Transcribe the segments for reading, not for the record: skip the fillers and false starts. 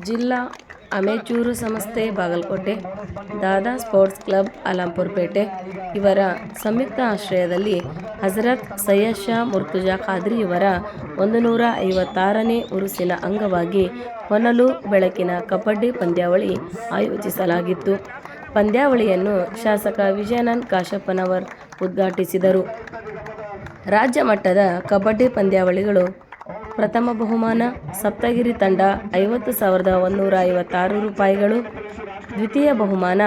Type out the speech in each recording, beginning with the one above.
ಜಿಲ್ಲಾ ಅಮೆಚೂರು ಸಂಸ್ಥೆ ಬಾಗಲಕೋಟೆ, ದಾದಾ sports club ಅಲಂಪುರಪೇಟೆ ಇವರ ಸಂಯುಕ್ತ ಆಶ್ರಯದಲ್ಲಿ ಹಜರತ್ ಸೈಯದ್ ಶಾ ಮುರ್ತುಜಾ ಖಾದ್ರಿ ಇವರ 156ನೇ ಉರುಸಿನ ಅಂಗವಾಗಿ ಹೊನಲು ಬೆಳಕಿನ ಕಬಡ್ಡಿ ಪಂದ್ಯಾವಳಿ ಆಯೋಜಿಸಲಾಗಿತ್ತು. ಪಂದ್ಯಾವಳಿಯನ್ನು ಶಾಸಕ ವಿಜಯಾನಂದ ಕಾಶಪ್ಪನವರ್ ಉದ್ಘಾಟಿಸಿದರು. ರಾಜ್ಯ ಮಟ್ಟದ ಕಬಡ್ಡಿ ಪಂದ್ಯಾವಳಿಗಳು ಪ್ರಥಮ ಬಹುಮಾನ ಸಪ್ತಗಿರಿ ತಂಡ 50,156 ರೂಪಾಯಿಗಳು, ದ್ವಿತೀಯ ಬಹುಮಾನ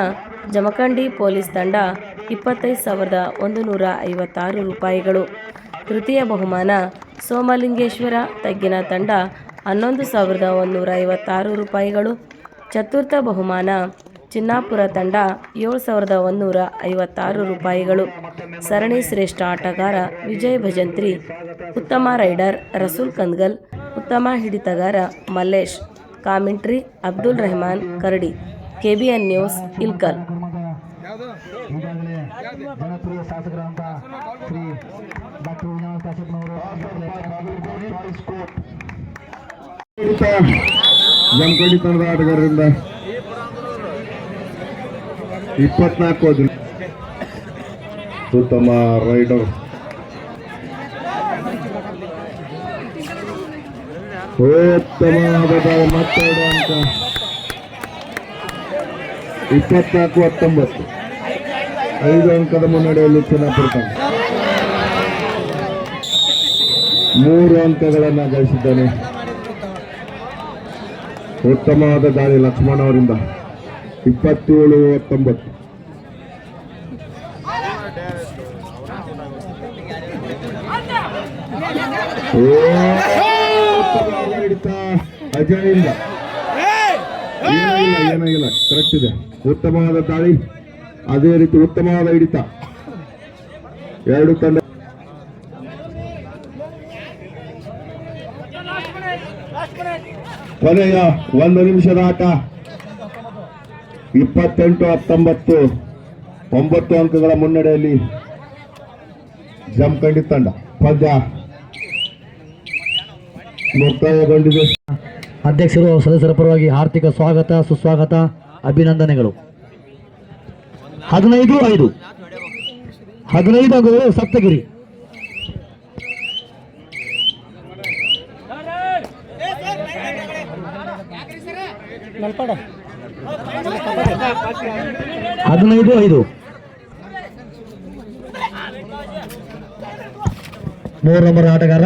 ಜಮಖಂಡಿ ಪೊಲೀಸ್ ತಂಡ 25,156 ರೂಪಾಯಿಗಳು, ತೃತೀಯ ಬಹುಮಾನ ಸೋಮಲಿಂಗೇಶ್ವರ ತಗ್ಗಿನ ತಂಡ 11,156 ರೂಪಾಯಿಗಳು, ಚತುರ್ಥ ಬಹುಮಾನ ಚಿನ್ನಾಪುರ ತಂಡ 7,156 ರೂಪಾಯಿಗಳು. ಸರಣಿ ಶ್ರೇಷ್ಠ ಆಟಗಾರ ವಿಜಯ್ ಭಜಂತ್ರಿ, ಉತ್ತಮ ರೈಡರ್ ರಸೂಲ್ ಕಂದಗಲ್, ಉತ್ತಮ ಹಿಡಿತಗಾರ ಮಲ್ಲೇಶ್. ಕಾಮೆಂಟ್ರಿ ಅಬ್ದುಲ್ ರೆಹಮಾನ್ ಕರಡಿ. KBN news Ilkal. ಜನಪ್ರಿಯ ಶಾಸಕರಾದ ಶ್ರೀ ಡಾಕ್ಟರ್ ವಿಜಯಾನಂದ ಕಾಶಪ್ಪನವರು ಜಮಖಂಡಿ ತಂಡದ ಆಟಗಾರರಿಂದ 24 ಉತ್ತಮ ರೈಡರ್ ಉತ್ತಮವಾದ ಮತ್ತೆರಡು ಅಂಕ 24-19 5 ಅಂಕದ ಮುನ್ನಡೆಯಲ್ಲಿ ಚಿನ್ನಾಪುರ ತಂಡ 3 ಅಂಕಗಳನ್ನು ಗಳಿಸಿದ್ದಾನೆ. ಉತ್ತಮವಾದ ದಾಳಿ ಲಕ್ಷ್ಮಣ್ ಅವರಿಂದ 27-19. ಹಿಡಿತ ಅಜಯಿಂದ ಏನಾಗಿಲ್ಲ ಕರೆಕ್ಟ್ ಇದೆ. ಉತ್ತಮವಾದ ದಾಳಿ, ಅದೇ ರೀತಿ ಉತ್ತಮವಾದ ಹಿಡಿತ. ಎರಡು ತಂಡ ಕೊನೆಯ 1 ನಿಮಿಷದ ಆಟ 28-19 9 ಅಂಕಗಳ ಮುನ್ನಡೆಯಲ್ಲಿ ಜಮಖಂಡಿ ತಂಡ ಪಂದ್ಯ ಮುಕ್ತಾಯಗೊಂಡಿದೆ. ಅಧ್ಯಕ್ಷರು ಸದಸ್ಯರ ಪರವಾಗಿ ಆರ್ಥಿಕ ಸ್ವಾಗತ ಸುಸ್ವಾಗತ ಅಭಿನಂದನೆಗಳು. 15 ಅಂಕಗಳು ಸಪ್ತಗಿರಿ. ಹದಿನೈದು 3 ನಂಬರ್ ಆಟಗಾರ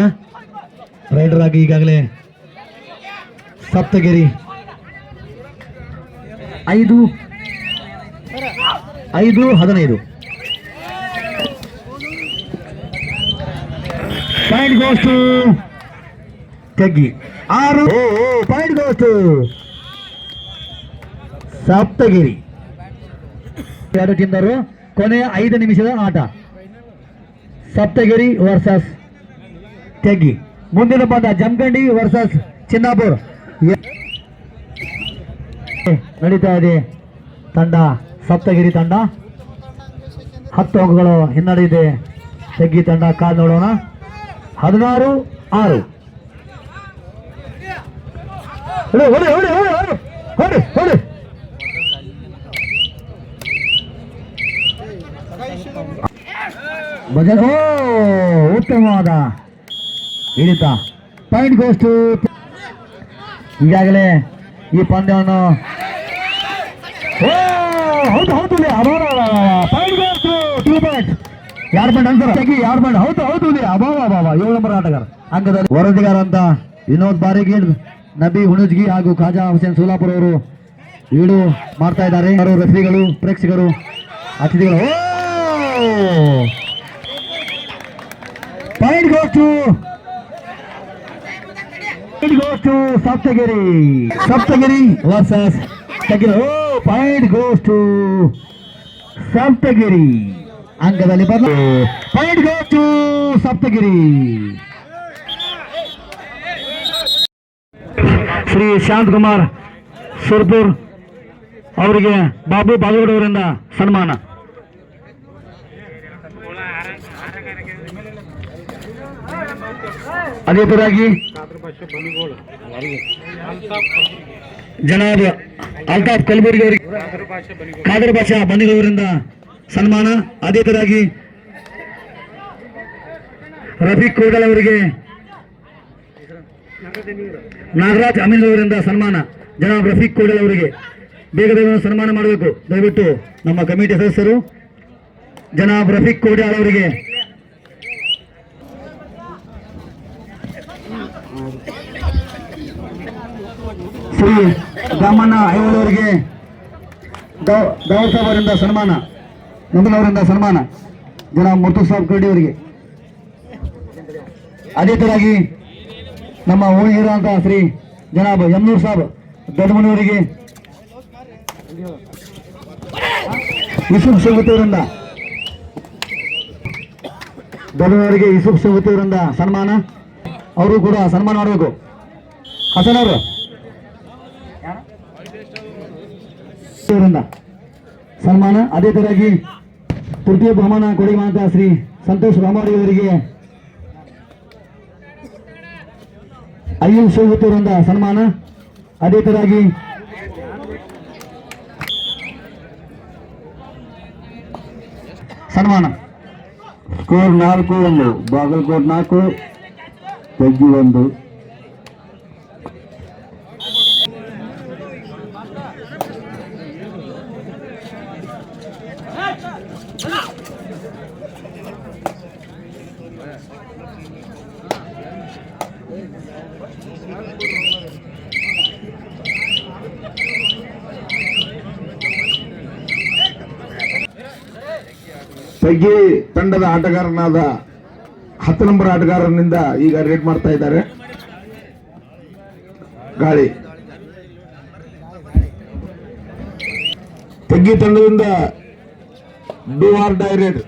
ರೈಡರ್ ಆಗಿ ಈಗಾಗಲೇ Saptagiri 5-15 point goes to Teggi 6 point goes to Saptagiri. ಎರಡು ಟೀಮ್ನವರು ಕೊನೆಯ 5 ನಿಮಿಷದ ಆಟ. ಸಪ್ತಗಿರಿ ವರ್ಸಸ್ ತೆಗ್ಗಿ. ಮುಂದಿನ ಪಂದ್ಯ ಜಮಖಂಡಿ ವರ್ಸಸ್ ಚಿನ್ನಾಪುರ ನಡೀತಾ ಇದೆ. ತಂಡ ಸಪ್ತಗಿರಿ ತಂಡ 10 ಅಂಕಗಳು ಹಿನ್ನಡೆ ಇದೆ. ತೆಗ್ಗಿ ತಂಡ ಕಾಲ್ ನೋಡೋಣ. 16-6. ಉತ್ತಮವಾದ ಹಿಡಿತ. Point goes to. ಈಗಾಗಲೇ ಈ ಪಂದ್ಯವನ್ನು ಹೌದು ಪಾಯಿಂಟ್ ಗೋಸ್ಟು 2 ಪಾಯಿಂಟ್. ಯಾರು ಬಂಡ್ ಅಂತಾರೆ ತೆಗಿ, ಯಾರು ಬಂಡ್ ಹೌದು 7 ನಂಬರ್ ಆಟಗಾರ ಅಂಕದಲ್ಲಿ ವರದಿಗಾರ ಅಂತ ವಿನೋದ್ ಬಾರಿಗೇಡ್, ನಬಿ ಹುಣಜ್ಗಿ ಹಾಗೂ ಖಾಜಾ ಹುಸೇನ್ ಸೋಲಾಪುರ ಅವರು ಈಡು ಮಾಡ್ತಾ ಇದ್ದಾರೆ. ರೆಫ್ರಿಗಳು, ಪ್ರೇಕ್ಷಕರು, ಅತಿಥಿಗಳು. ಪಾಯಿಂಟ್ ಗೋಸ್ಟು ಸಪ್ತಗಿರಿ ವರ್ಸಸ್ ತೆಗಿರಿ. ಪಾಯಿಂಟ್ ಗೋಸ್ಟು ಸಪ್ತಗಿರಿ ಅಂಕದಲ್ಲಿ ಪಾಯಿಂಟ್ ಗೋಸ್ಟು ಸಪ್ತಗಿರಿ. ಶ್ರೀ ಶಾಂತಕುಮಾರ್ ಸುರ್ಪುರ್ ಅವರಿಗೆ ಬಾಬು ಬಾಗೇವಾಡಿ ಅವರಿಂದ ಸನ್ಮಾನ. ಅದೇ ತರವಾಗಿ ಜನಾಬ್ ಅಲ್ತಾಫ್ ಕಲಬುರ್ಗಿ ಅವರಿಗೆ ಖಾದರ್ ಬಾಷಾ ಬಂದಿಯವರಿಂದ ಸನ್ಮಾನ. ಅದೇ ತರವಾಗಿ ರಫೀಕ್ ಕೋಡಲ್ ಅವರಿಗೆ ನಾಗರಾಜ್ ಅಮೀನ್ ಅವರಿಂದ ಸನ್ಮಾನ. ಜನಾಬ್ ರಫೀಕ್ ಕೋಡಲ್ ಅವರಿಗೆ ಬೇಗ ಬೇಗ ಸನ್ಮಾನ ಮಾಡಬೇಕು ದಯವಿಟ್ಟು ನಮ್ಮ ಕಮಿಟಿ ಸದಸ್ಯರು. ಜನಾಬ್ ರಫೀಕ್ ಕೋಡಲ್ ಅವರಿಗೆ ಶ್ರೀ ರಾಮಣ್ಣ ಐವಲ್ ಅವರಿಗೆ ದಾವರ್ ಸಾಬ್ ಅವರಿಂದ ಸನ್ಮಾನ. ನಂದನವರಿಂದ ಸನ್ಮಾನ. ಜನಾಬ್ ಮುರ್ತುಫ್ ಸಾಬ್ ಕರ್ಡಿ ಅವರಿಗೆ. ಅದೇ ತರವಾಗಿ ನಮ್ಮ ಓಣಿ ಅಂತ ಶ್ರೀ ಜನಾಬ್ ಯಮ್ನೂರ್ ಸಾಬ್ ದೊಡ್ಡಮನವರಿಗೆ ಯೂಸುಫ್ ಶೇವತಿ ಅವರಿಂದ ದೊಡ್ಡಮನವರಿಗೆ ಯೂಸುಫ್ ಶೇವತಿ ಅವರಿಂದ ಸನ್ಮಾನ. ಅವರು ಕೂಡ ಸನ್ಮಾನ ಮಾಡಬೇಕು. ಹಸನ್ ಅವರು ಸನ್ಮಾನ. ಅದೇ ತರವಾಗಿ ತೃತೀಯ ಬಹುಮಾನ ಕೊಡುವಂತ ಶ್ರೀ ಸಂತೋಷ್ ರಾಮಡಿ ಅವರಿಗೆ ಅಯ್ಯೂಬ್ ಶೇವತಿ ಅವರಿಂದ ಸನ್ಮಾನ. ಅದೇ ತರವಾಗಿ ಸನ್ಮಾನ. ಸ್ಕೋರ್ 4-1 ಬಾಗಲಕೋಟ್ 4 ತೆಗ್ಗಿ 1. ತಗ್ಗಿ ತಂಡದ ಆಟಗಾರನಾದ 10 ನಂಬರ್ ಆಟಗಾರನಿಂದ ಈಗ ರೇಡ್ ಮಾಡ್ತಾ ಇದ್ದಾರೆ. ಗಾಳಿ ತಗ್ಗಿ ತಂಡದಿಂದ ಡೂ ಆರ್ ಡೈ ರೇಡ್